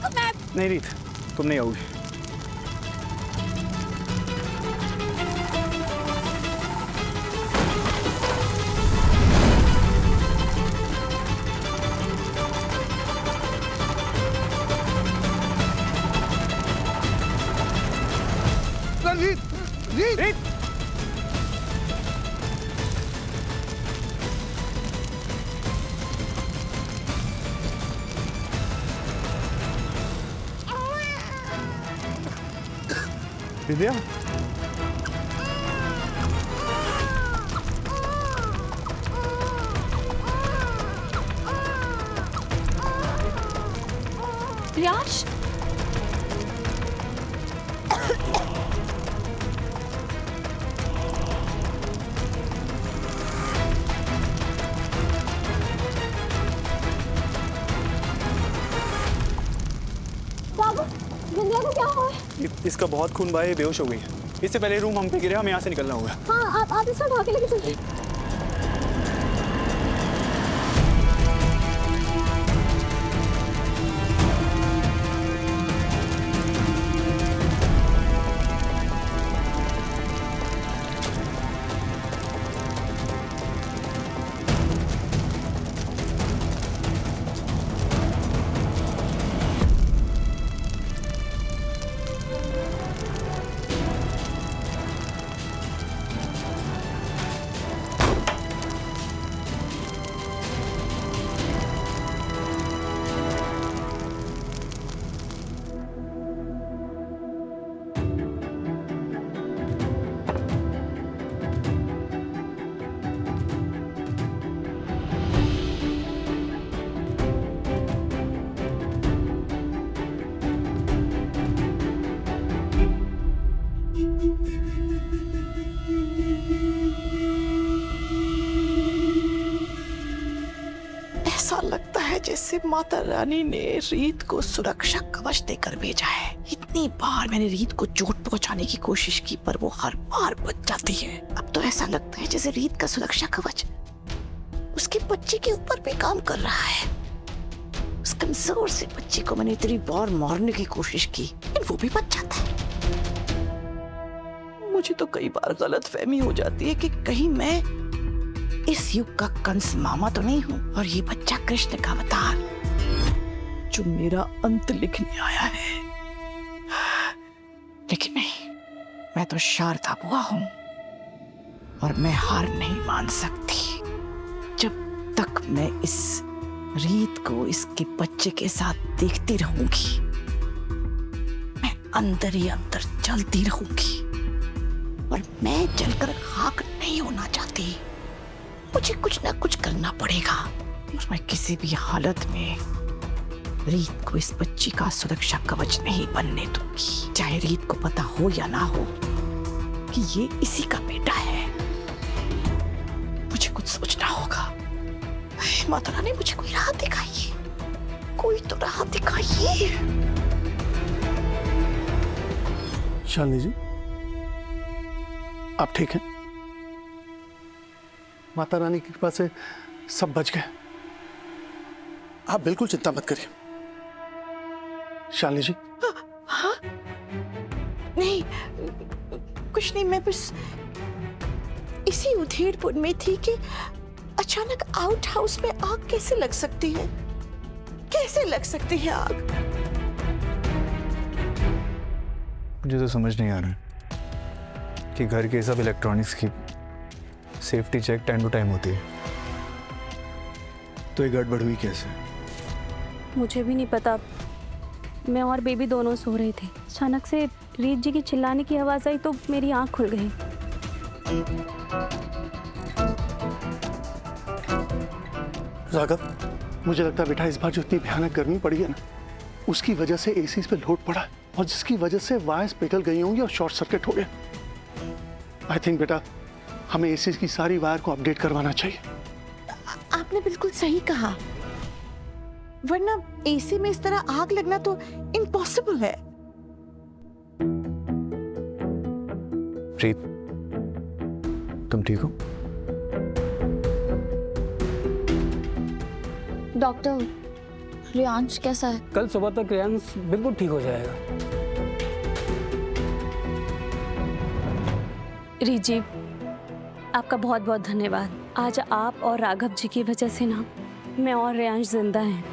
को मैं। नहीं रीत, तुम नहीं आओगी। रीत, रीत, रीत, विद्या, याश, बाबू, विंध्या को क्या हुआ है? इसका बहुत खून बहा है, बेहोश हो गई है। इससे पहले रूम हम पे गिरे, हमें यहाँ से निकलना होगा। हाँ, आप इसे उठा के लेके चलिए। ऐसा लगता है जैसे माता रानी ने रीत को सुरक्षा कवच देकर भेजा है। इतनी बार मैंने रीत को चोट पहुंचाने की कोशिश की पर वो हर बार बच जाती है। अब तो ऐसा लगता है जैसे रीत का सुरक्षा कवच उसके बच्चे के ऊपर भी काम कर रहा है। उस कमजोर से बच्चे को मैंने इतनी बार मारने की कोशिश की लेकिन वो भी बच जाता है। मुझे तो कई बार गलतफहमी हो जाती है कि कहीं मैं इस युग का कंस मामा तो नहीं हूं और ये बच्चा कृष्ण का अवतार जो मेरा अंत लिखने आया है। लेकिन नहीं, मैं तो शारदा बुआ हूं और मैं हार नहीं मान सकती। जब तक मैं इस रीत को इसके बच्चे के साथ देखती रहूंगी मैं अंदर ही अंदर जलती रहूंगी और मैं जलकर खाक नहीं होना चाहती। मुझे कुछ ना कुछ करना पड़ेगा और मैं किसी भी हालत में रीत को इस बच्ची का सुरक्षा कवच नहीं बनने दूंगी, चाहे रीत को पता हो या ना हो कि ये इसी का बेटा है। मुझे कुछ सोचना होगा। माता रानी मुझे कोई राह दिखाइए, कोई तो राह दिखाइए। शालिनी जी, आप ठीक हैं? माता रानी की कृपा से सब बच गए। आप बिल्कुल चिंता मत करिए। शालिनी जी। हाँ? नहीं, कुछ नहीं, मैं बस इसी उधेड़पुर में थी कि अचानक आउट हाउस में आग कैसे लग सकती है? कैसे लग सकती है आग? मुझे तो समझ नहीं आ रहा कि घर के सब इलेक्ट्रॉनिक्स की safety check time to time होती है, तो ये गड़बड़ हुई कैसे? मुझे भी नहीं पता। मैं और बेबी दोनों सो रहे थे, अचानक से रीत जी की चिल्लाने की आवाज आई तो मेरी आंख खुल गई। राघव, मुझे लगता है बेटा इस बार जो इतनी भयानक गर्मी पड़ी है ना, उसकी वजह से एसी पे लोड पड़ा है और जिसकी वजह से वायर्स पिघल गई होंगी और शॉर्ट सर्किट हो गया। आई थिंक बेटा हमें एसी की सारी वायर को अपडेट करवाना चाहिए। आपने बिल्कुल सही कहा, वरना एसी में इस तरह आग लगना तो इम्पॉसिबल है। रीत, तुम ठीक हो? डॉक्टर, रियांश कैसा है? कल सुबह तक रियांश बिल्कुल ठीक हो जाएगा। रीत जी, आपका बहुत बहुत धन्यवाद। आज आप और राघव जी की वजह से ना मैं और रियांश जिंदा हैं।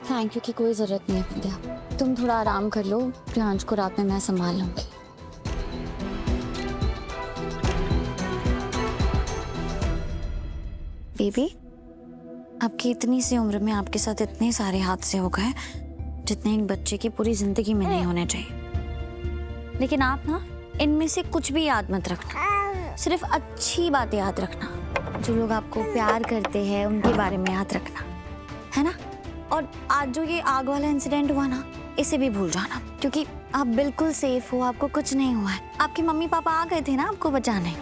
थैंक यू की कोई ज़रूरत नहीं है विद्या। तुम थोड़ा आराम कर लो, रियांश को रात में मैं संभाल लूँगी। बेबी, आपकी इतनी सी उम्र में आपके साथ इतने सारे हादसे हो गए जितने एक बच्चे की पूरी जिंदगी में नहीं होने चाहिए। लेकिन आप ना इनमें से कुछ भी याद मत रखना, सिर्फ अच्छी बातें याद रखना। जो लोग आपको प्यार करते हैं उनके बारे में याद रखना, है ना? और आज जो ये आग वाला इंसिडेंट हुआ ना, इसे भी भूल जाना, क्योंकि आप बिल्कुल सेफ हो, आपको कुछ नहीं हुआ है। आपके मम्मी पापा आ गए थे ना आपको बचाने।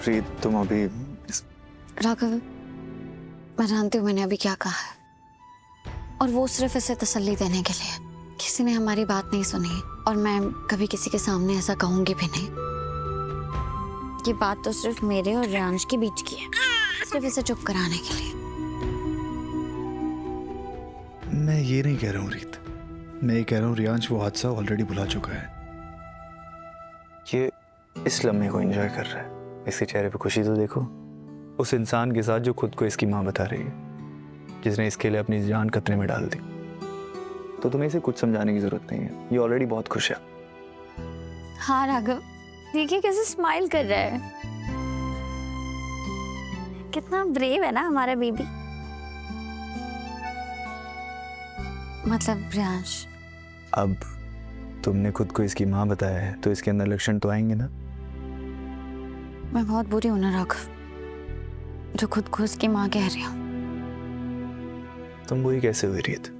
रीत, तुम अभी राघव, मैं जानती हूँ मैंने अभी क्या कहा है, और वो सिर्फ इसे तसल्ली देने के लिए। किसी ने हमारी बात नहीं सुनी और मैं कभी किसी के सामने ऐसा कहूंगी भी नहीं। ये बात तो सिर्फ मेरे और रियांश के बीच की है, सिर्फ इसे चुप कराने के लिए। मैं ये नहीं कह रहा हूँ रीत, मैं ये कह रहा हूँ रियांश वो हादसा ऑलरेडी भुला चुका है। ये इस लम्हे को एंजॉय कर रहा है। इसके चेहरे पे खुशी तो देखो, उस इंसान के साथ जो खुद को इसकी माँ बता रही है, जिसने इसके लिए अपनी जान खतरे में डाल दी। तो तुम्हें इसे कुछ समझाने की जरूरत नहीं है, ये ऑलरेडी बहुत खुश है। हाँ राघव, देखिए कैसे स्माइल कर रहा है। कितना ब्रेव है ना हमारा बेबी। मतलब रियांश, अब तुमने खुद को इसकी माँ बताया है तो इसके अंदर लक्षण तो आएंगे ना। मैं बहुत बुरी हूं ना राघव, जो खुद को उसकी माँ कह रही हूँ। तुम बुरी कैसे हुई रीत?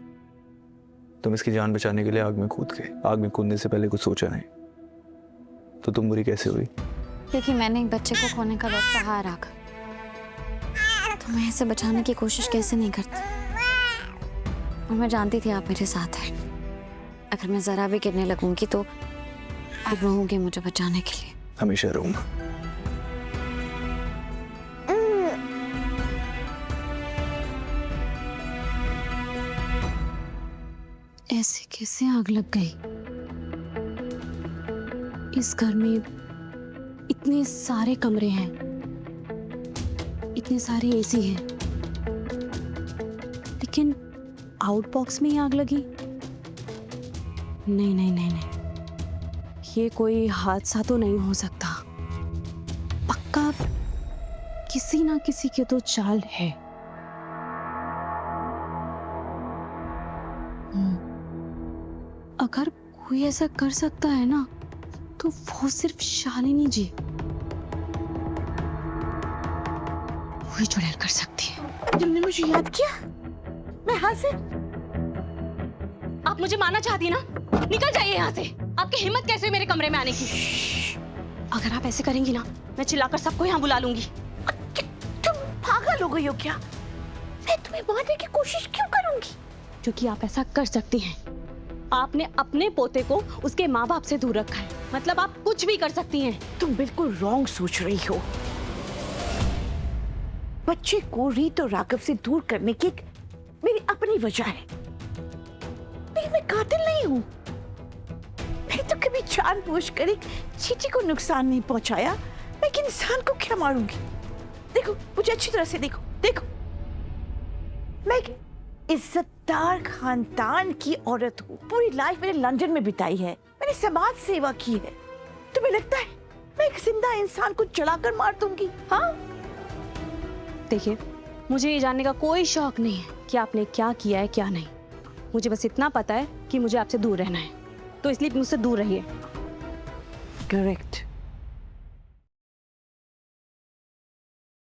तुम इसकी जान बचाने के लिए आग में कूद गए। आग में कूदने से पहले कुछ सोचा नहीं, तो तुम बुरी कैसे हुई? क्योंकि मैंने एक बच्चे को खोने का वक्त सहा है राघव, तो मैं इसे बचाने की कोशिश कैसे नहीं करती। और मैं जानती थी आप मेरे साथ हैं। अगर मैं जरा भी गिरने लगूंगी तो आप रहोगे मुझे बचाने के लिए। हमेशा रहूंगा। ऐसे कैसे आग लग गई? इस घर में इतने सारे कमरे हैं, इतने सारे एसी हैं, लेकिन आउटबॉक्स में ही आग लगी? नहीं नहीं नहीं नहीं, ये कोई हादसा तो नहीं हो सकता। पक्का किसी ना किसी की तो चाल है। अगर कोई ऐसा कर सकता है ना, तो वो सिर्फ शालिनी जी, वही चुड़ैल कर सकती है। तुमने मुझे याद किया? मैं हासिल। आप मुझे मारना चाहती है ना? निकल जाइए यहाँ से। आपकी हिम्मत कैसे हुई मेरे कमरे में आने की? अगर आप ऐसे करेंगी ना, मैं चिल्लाकर सबको यहाँ बुला लूंगी। तुम पागल हो गई हो क्या? मैं तुम्हें मारने की कोशिश क्यों करूंगी? क्योंकि आप ऐसा कर सकती हैं। आपने अपने पोते को उसके माँ बाप से दूर रखा है, मतलब आप कुछ भी कर सकती हैं। तुम बिल्कुल रॉन्ग सोच रही हो। बच्चे को रीत और राघव से दूर करने की मेरी अपनी वजह है। मैं कातिल नहीं हूँ। मैंने तो कभी जानबूझकर एक चींटी को नुकसान नहीं पहुंचाया। मैं एक इंसान को क्या मारूंगी? देखो मुझे अच्छी तरह से देखो। देखो, मैं एक इज्जतदार खानदान की औरत हूँ। पूरी लाइफ मैंने लंदन में बिताई है। मैंने समाज सेवा की है। तुम्हें लगता है मैं एक जिंदा इंसान को जलाकर मार दूंगी? हाँ, देखिए, मुझे ये जानने का कोई शौक नहीं है कि आपने क्या किया है क्या नहीं। मुझे बस इतना पता है कि मुझे आपसे दूर रहना है, तो इसलिए मुझसे दूर रहिए। करेक्ट।